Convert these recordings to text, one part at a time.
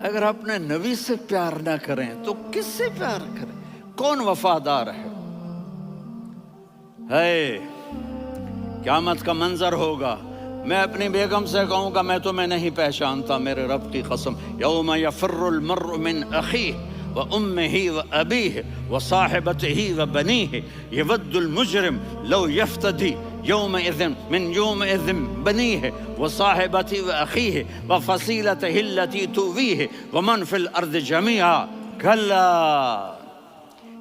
اگر اپنے نبی سے پیار نہ کریں تو کس سے پیار کریں؟ کون وفادار ہے؟ قیامت کا منظر ہوگا، میں اپنی بیگم سے کہوں گا میں تمہیں نہیں پہچانتا، میرے رب کی قسم، یوم یفر المرء من اخیہ وامہ وابیہ وصاحبتہ وبنیہ یود المجرم لو یفتدی یومئذ من یومئذ بنیہ وصاحبتہ واخیہ وفصیلتہ التی تؤویہ ومن فی الارض جمیعا کلا۔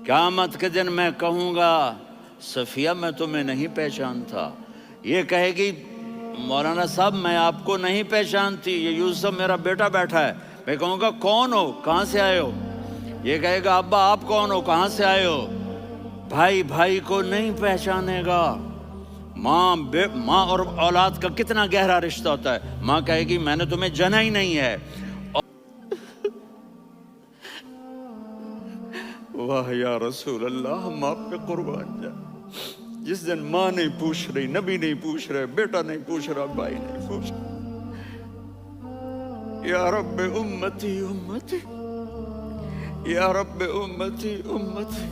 قیامت کے دن میں کہوں گا صفیہ میں تمہیں نہیں پہچانتا، یہ کہے گی مولانا صاحب میں آپ کو نہیں پہچانتی، یہ یوسف میرا بیٹا بیٹھا ہے۔ میں کہوں گا کون ہو، کہاں سے آئے ہو؟ یہ کہے گا ابا آپ کون ہو، کہاں سے آئے ہو؟ بھائی بھائی کو نہیں پہچانے گا۔ ماں اور اولاد کا کتنا گہرا رشتہ ہوتا ہے، ماں کہے گی میں نے تمہیں جنا ہی نہیں ہے۔ واہ یا رسول اللہ، ہم آپ پہ قربان جائیں۔ جس دن ماں نہیں پوچھ رہی، نبی نہیں پوچھ رہے، بیٹا نہیں پوچھ رہا، بھائی نہیں پوچھ رہا، یا رب امتی امتی، یا رب امتی امتی،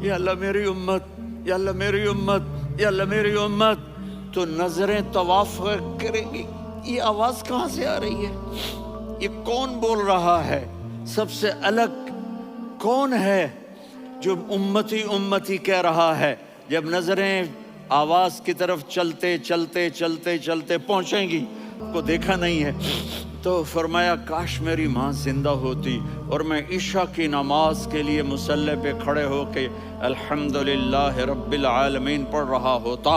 یا اللہ میری امت، یا اللہ میری امت، یا اللہ میری امت، تو نظریں طواف کریں گی۔ یہ آواز کہاں سے آ رہی ہے؟ یہ کون بول رہا ہے؟ سب سے الگ کون ہے جو امتی امتی کہہ رہا ہے؟ جب نظریں آواز کی طرف چلتے چلتے چلتے چلتے پہنچیں گی، کو دیکھا نہیں ہے، تو فرمایا کاش میری ماں زندہ ہوتی اور میں عشاء کی نماز کے لیے مصلی پہ کھڑے ہو کے الحمدللہ رب العالمین پڑھ رہا ہوتا،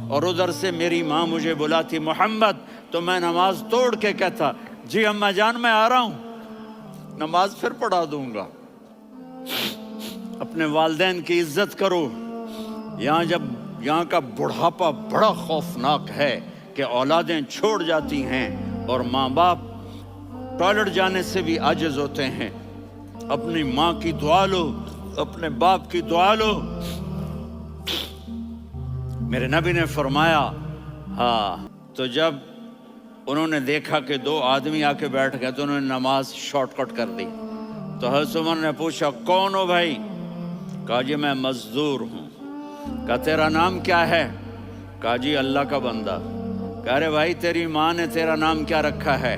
اور ادھر سے میری ماں مجھے بلاتی محمد، تو میں نماز توڑ کے کہتا جی اماں جان میں آ رہا ہوں، نماز پھر پڑھا دوں گا۔ اپنے والدین کی عزت کرو۔ یہاں کا بڑھاپا بڑا خوفناک ہے کہ اولادیں چھوڑ جاتی ہیں اور ماں باپ ٹوائلٹ جانے سے بھی عاجز ہوتے ہیں۔ اپنی ماں کی دعا لو، اپنے باپ کی دعا لو۔ میرے نبی نے فرمایا تو جب انہوں نے دیکھا کہ دو آدمی آ کے بیٹھ گئے تو انہوں نے نماز شارٹ کٹ کر دی۔ تو حضرت عمر نے پوچھا کون ہو بھائی؟ کہا جی میں مزدور ہوں۔ کہا تیرا نام کیا ہے؟ کہا جی اللہ کا بندہ۔ کہا رے بھائی تیری ماں نے تیرا نام کیا رکھا ہے؟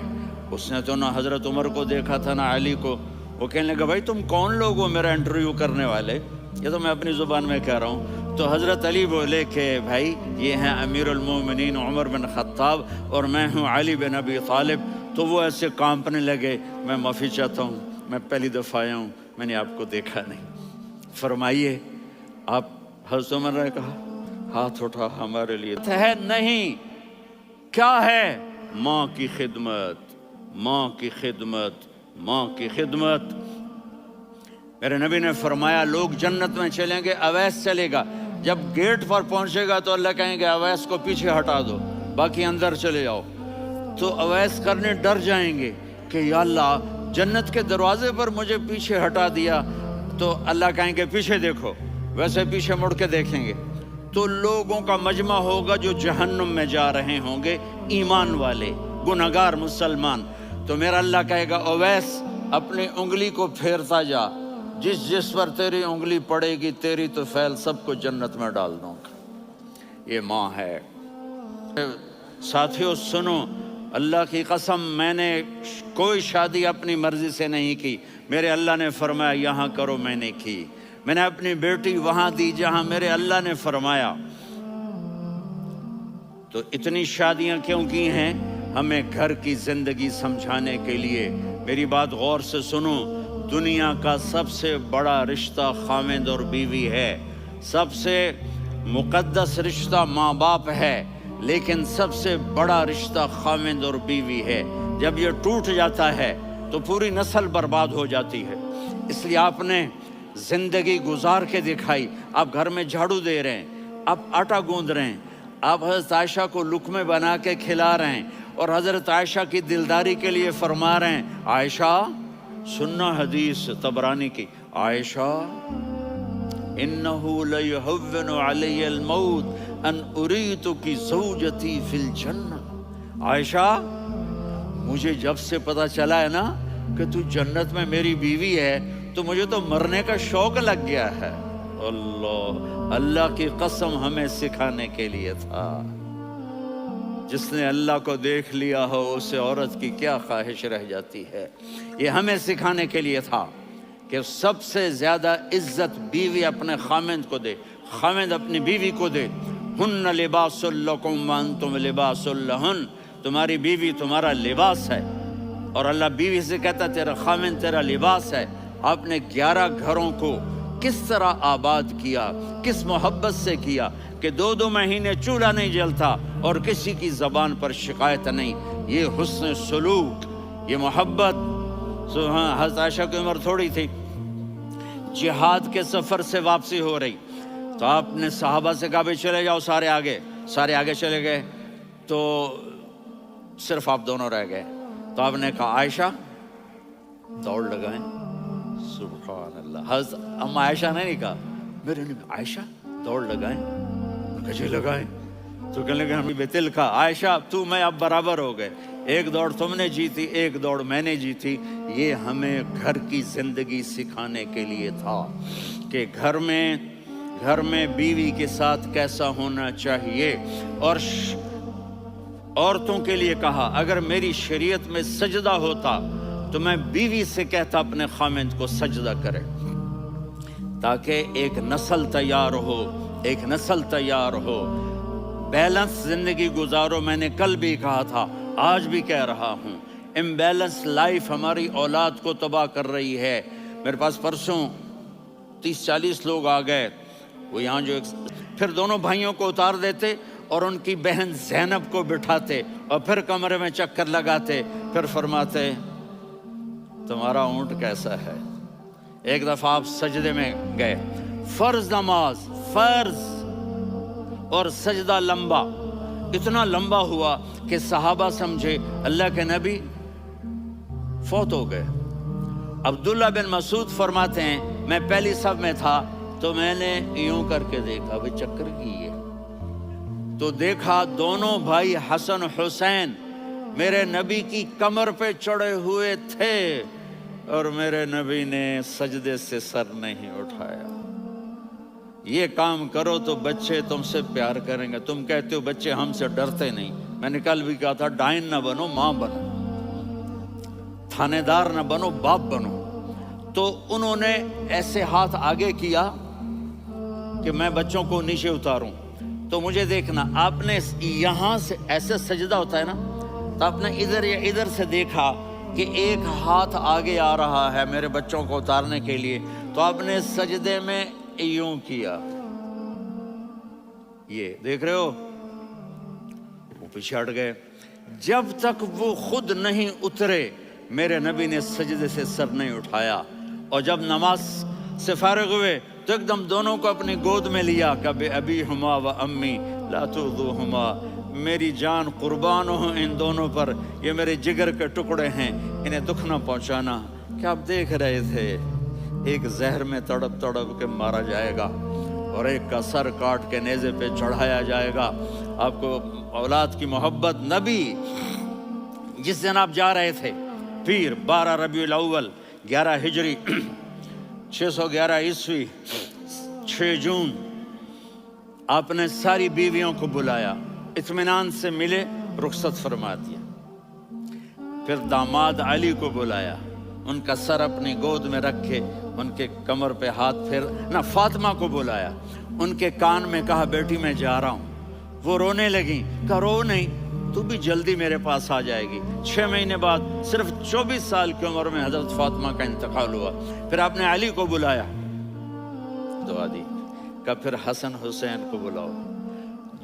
اس نے تو نہ حضرت عمر کو دیکھا تھا نہ علی کو۔ وہ کہنے لگا بھائی تم کون لوگ ہو میرا انٹرویو کرنے والے؟ یہ تو میں اپنی زبان میں کہہ رہا ہوں۔ تو حضرت علی بولے کہ بھائی یہ ہیں امیر المومنین عمر بن خطاب اور میں ہوں علی بن ابی طالب۔ تو وہ ایسے کانپنے لگے، میں معافی چاہتا ہوں، میں پہلی دفعہ آیا ہوں، میں نے آپ کو دیکھا نہیں۔ فرمائیے آپ، حضرت عمر نے کہا ہاتھ اٹھا ہمارے لیے ہے نہیں، کیا ہے؟ ماں کی خدمت، ماں کی خدمت، ماں کی خدمت۔ میرے نبی نے فرمایا لوگ جنت میں چلیں گے، اویس چلے گا، جب گیٹ پر پہنچے گا تو اللہ کہیں گے اویس کو پیچھے ہٹا دو، باقی اندر چلے جاؤ۔ تو اویس کرنے ڈر جائیں گے کہ یا اللہ جنت کے دروازے پر مجھے پیچھے ہٹا دیا، تو اللہ کہیں گے پیچھے دیکھو، ویسے پیچھے مڑ کے دیکھیں گے تو لوگوں کا مجمع ہوگا جو جہنم میں جا رہے ہوں گے، ایمان والے، گنہگار مسلمان۔ تو میرا اللہ کہے گا اویس اپنی انگلی کو پھیرتا جا، جس پر تیری انگلی پڑے گی تیری تو فیل سب کو جنت میں ڈال دوں گا۔ یہ ماں ہے۔ ساتھیوں سنو، اللہ کی قسم میں نے کوئی شادی اپنی مرضی سے نہیں کی، میرے اللہ نے فرمایا یہاں کرو، میں نے کی۔ میں نے اپنی بیٹی وہاں دی جہاں میرے اللہ نے فرمایا۔ تو اتنی شادیاں کیوں کی ہیں؟ ہمیں گھر کی زندگی سمجھانے کے لیے۔ میری بات غور سے سنو، دنیا کا سب سے بڑا رشتہ خاوند اور بیوی ہے، سب سے مقدس رشتہ ماں باپ ہے، لیکن سب سے بڑا رشتہ خاوند اور بیوی ہے۔ جب یہ ٹوٹ جاتا ہے تو پوری نسل برباد ہو جاتی ہے۔ اس لیے آپ نے زندگی گزار کے دکھائی۔ آپ گھر میں جھاڑو دے رہے ہیں، آپ آٹا گوندھ رہے ہیں، آپ حضرت عائشہ کو لقمے بنا کے کھلا رہے ہیں، اور حضرت عائشہ کی دلداری کے لیے فرما رہے ہیں عائشہ سننا حدیث طبرانی کی، عائشہ انہو لیہون علی الموت ان اریتکی زوجتی فی الجنہ۔ عائشہ مجھے جب سے پتا چلا ہے نا کہ تو جنت میں میری بیوی ہے تو مجھے تو مرنے کا شوق لگ گیا ہے۔ اللہ کی قسم ہمیں سکھانے کے لیے تھا۔ جس نے اللہ کو دیکھ لیا ہو اسے عورت کی کیا خواہش رہ جاتی ہے۔ یہ ہمیں سکھانے کے لیے تھا کہ سب سے زیادہ عزت بیوی اپنے خامند کو دے، خامند اپنی بیوی کو دے۔ ہن لباس لکم وانتم لباس لہن، تمہاری بیوی تمہارا لباس ہے، اور اللہ بیوی سے کہتا تیرا خامند تیرا لباس ہے۔ آپ نے 11 گھروں کو کس طرح آباد کیا، کس محبت سے کیا کہ 2 مہینے چولہا نہیں جلتا اور کسی کی زبان پر شکایت نہیں۔ یہ حسن سلوک، یہ محبت۔ حضرت عائشہ کی عمر تھوڑی تھی، جہاد کے سفر سے واپسی ہو رہی، تو آپ نے صحابہ سے کہا بھی چلے جاؤ سارے آگے چلے گئے، تو صرف آپ دونوں رہ گئے۔ تو آپ نے کہا عائشہ دوڑ لگائیں۔ سبحان اللہ، حضرت اما عائشہ نے نہیں کہا، میرے نے عائشہ دوڑ لگائیں، کجے لگائیں، تو کہنے لگے ہمیں بیتل کا عائشہ تو میں اب برابر ہو گئے، ایک دوڑ تم نے جیتی ایک دوڑ میں نے جیتی۔ یہ ہمیں گھر کی زندگی سکھانے کے لیے تھا کہ گھر میں بیوی کے ساتھ کیسا ہونا چاہیے۔ اور عورتوں کے لیے کہا اگر میری شریعت میں سجدہ ہوتا تو میں بیوی سے کہتا اپنے خامند کو سجدہ کرے، تاکہ ایک نسل تیار ہو، بیلنس زندگی گزارو۔ میں نے کل بھی کہا تھا، آج بھی کہہ رہا ہوں، امبیلنس لائف ہماری اولاد کو تباہ کر رہی ہے۔ میرے پاس پرسوں 30-40 لوگ آ گئے، وہ یہاں جو پھر دونوں بھائیوں کو اتار دیتے اور ان کی بہن زینب کو بٹھاتے اور پھر کمرے میں چکر لگاتے، پھر فرماتے تمہارا اونٹ کیسا ہے۔ ایک دفعہ آپ سجدے میں گئے، فرض نماز، فرض، اور سجدہ لمبا، اتنا لمبا ہوا کہ صحابہ سمجھے اللہ کے نبی فوت ہو گئے۔ عبداللہ بن مسعود فرماتے ہیں میں پہلی صف میں تھا تو میں نے یوں کر کے دیکھا، بھئی چکر کی ہے، تو دیکھا دونوں بھائی حسن حسین میرے نبی کی کمر پہ چڑھے ہوئے تھے اور میرے نبی نے سجدے سے سر نہیں اٹھایا۔ یہ کام کرو تو بچے تم سے پیار کریں گے۔ تم کہتے ہو بچے ہم سے ڈرتے نہیں، میں نے کل بھی کہا تھا ڈائن نہ بنو، ماں بنو، تھانے دار نہ بنو، باپ بنو۔ تو انہوں نے ایسے ہاتھ آگے کیا کہ میں بچوں کو نیچے اتاروں، تو مجھے دیکھنا، آپ نے یہاں سے ایسے سجدہ ہوتا ہے نا، تو آپ نے ادھر یا ادھر سے دیکھا کہ ایک ہاتھ آگے آ رہا ہے میرے بچوں کو اتارنے کے لیے، تو آپ نے سجدے میں یوں کیا، یہ دیکھ رہے ہو، وہ پیچھے ہٹ گئے۔ جب تک وہ خود نہیں اترے میرے نبی نے سجدے سے سر نہیں اٹھایا۔ اور جب نماز سے فارغ ہوئے تو ایک دم دونوں کو اپنی گود میں لیا، کہ ابی ہما و امی لا تؤذوہما، میری جان قربان ہو ان دونوں پر، یہ میرے جگر کے ٹکڑے ہیں، انہیں دکھ نہ پہنچانا۔ کیا آپ دیکھ رہے تھے ایک زہر میں تڑپ تڑپ کے مارا جائے گا اور ایک کا سر کاٹ کے نیزے پہ چڑھایا جائے گا۔ آپ کو اولاد کی محبت۔ نبی جس دن آپ جا رہے تھے پیر 12 ربیع الاول 11 ہجری 611 عیسوی 6 جون، آپ نے ساری بیویوں کو بلایا، اطمینان سے ملے، رخصت فرما دیا۔ پھر داماد علی کو بلایا، ان کا سر اپنی گود میں رکھے، ان کے کمر پہ ہاتھ پھیر نہ۔ فاطمہ کو بلایا، ان کے کان میں کہا بیٹی میں جا رہا ہوں۔ وہ رونے لگیں، کہا رو نہیں، تو بھی جلدی میرے پاس آ جائے گی۔ 6 مہینے بعد صرف 24 سال کی عمر میں حضرت فاطمہ کا انتقال ہوا۔ پھر آپ نے علی کو بلایا، دعا دی، کہا پھر حسن حسین کو بلاؤ۔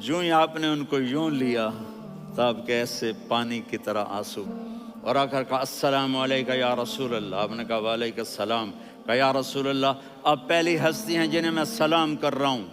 جو ہی آپ نے ان کو یوں لیا تو آپ کے ایسے پانی کی طرح آنسو، اور آ کر کہا السلام علیکہ یا رسول اللہ۔ آپ نے کہا وعلیکم السلام۔ کہا یا رسول اللہ، آپ پہلی ہستی ہیں جنہیں میں سلام کر رہا ہوں،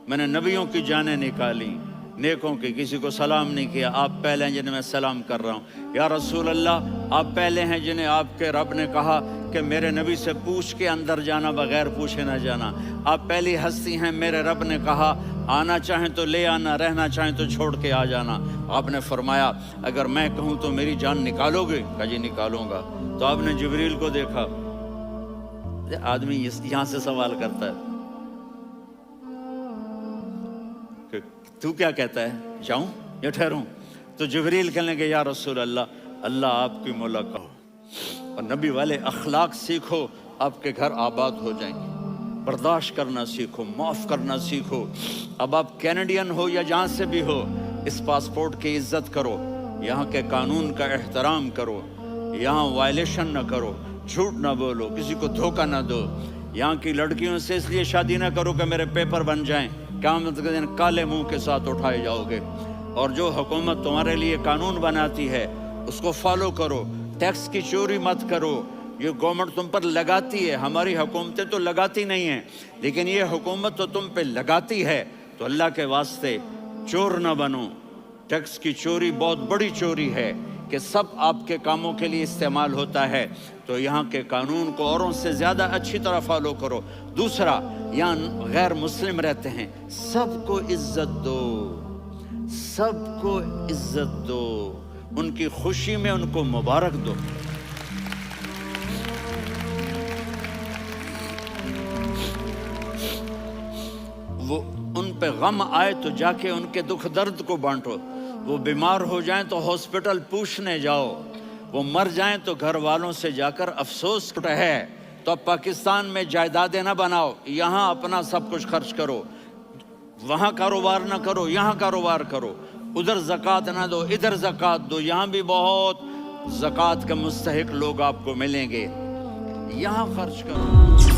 میں نے نبیوں کی جانیں نکالی، نیکوں کی، کسی کو سلام نہیں کیا، آپ پہلے ہیں جنہیں میں سلام کر رہا ہوں۔ یا رسول اللہ، آپ پہلے ہیں جنہیں آپ کے رب نے کہا کہ میرے نبی سے پوچھ کے اندر جانا، بغیر پوچھے نہ جانا۔ آپ پہلی ہستی ہیں، میرے رب نے کہا آنا چاہیں تو لے آنا، رہنا چاہیں تو چھوڑ کے آ جانا۔ آپ نے فرمایا اگر میں کہوں تو میری جان نکالو گے؟ کہا جی نکالوں گا۔ تو آپ نے جبریل کو دیکھا، آدمی یہاں سے سوال کرتا ہے کہ تو کیا کہتا ہے، جاؤں یا ٹھہروں؟ تو جبریل کہنے لگے یا رسول اللہ، اللہ آپ کی مولا کہو، اور نبی والے اخلاق سیکھو، آپ کے گھر آباد ہو جائیں گے۔ برداشت کرنا سیکھو، معاف کرنا سیکھو۔ اب آپ کینیڈین ہو یا جہاں سے بھی ہو، اس پاسپورٹ کی عزت کرو، یہاں کے قانون کا احترام کرو، یہاں وائلیشن نہ کرو، جھوٹ نہ بولو، کسی کو دھوکہ نہ دو۔ یہاں کی لڑکیوں سے اس لیے شادی نہ کرو کہ میرے پیپر بن جائیں، قیامت کے دن کالے منہ کے ساتھ اٹھائے جاؤ گے۔ اور جو حکومت تمہارے لیے قانون بناتی ہے اس کو فالو کرو، ٹیکس کی چوری مت کرو۔ یہ گورنمنٹ تم پر لگاتی ہے، ہماری حکومتیں تو لگاتی نہیں ہیں، لیکن یہ حکومت تو تم پہ لگاتی ہے، تو اللہ کے واسطے چور نہ بنو۔ ٹیکس کی چوری بہت بڑی چوری ہے کہ سب آپ کے کاموں کے لیے استعمال ہوتا ہے، تو یہاں کے قانون کو اوروں سے زیادہ اچھی طرح فالو کرو۔ دوسرا، یہاں غیر مسلم رہتے ہیں، سب کو عزت دو، سب کو عزت دو، ان کی خوشی میں ان کو مبارک دو۔ وہ ان پہ غم آئے تو جا کے ان کے دکھ درد کو بانٹو۔ وہ بیمار ہو جائیں تو ہاسپٹل پوچھنے جاؤ، وہ مر جائیں تو گھر والوں سے جا کر افسوس ہے۔ تو اب پاکستان میں جائیدادیں نہ بناؤ، یہاں اپنا سب کچھ خرچ کرو، وہاں کاروبار نہ کرو، یہاں کاروبار کرو، ادھر زکوٰۃ نہ دو، ادھر زکوٰۃ دو، یہاں بھی بہت زکوٰۃ کے مستحق لوگ آپ کو ملیں گے، یہاں خرچ کرو۔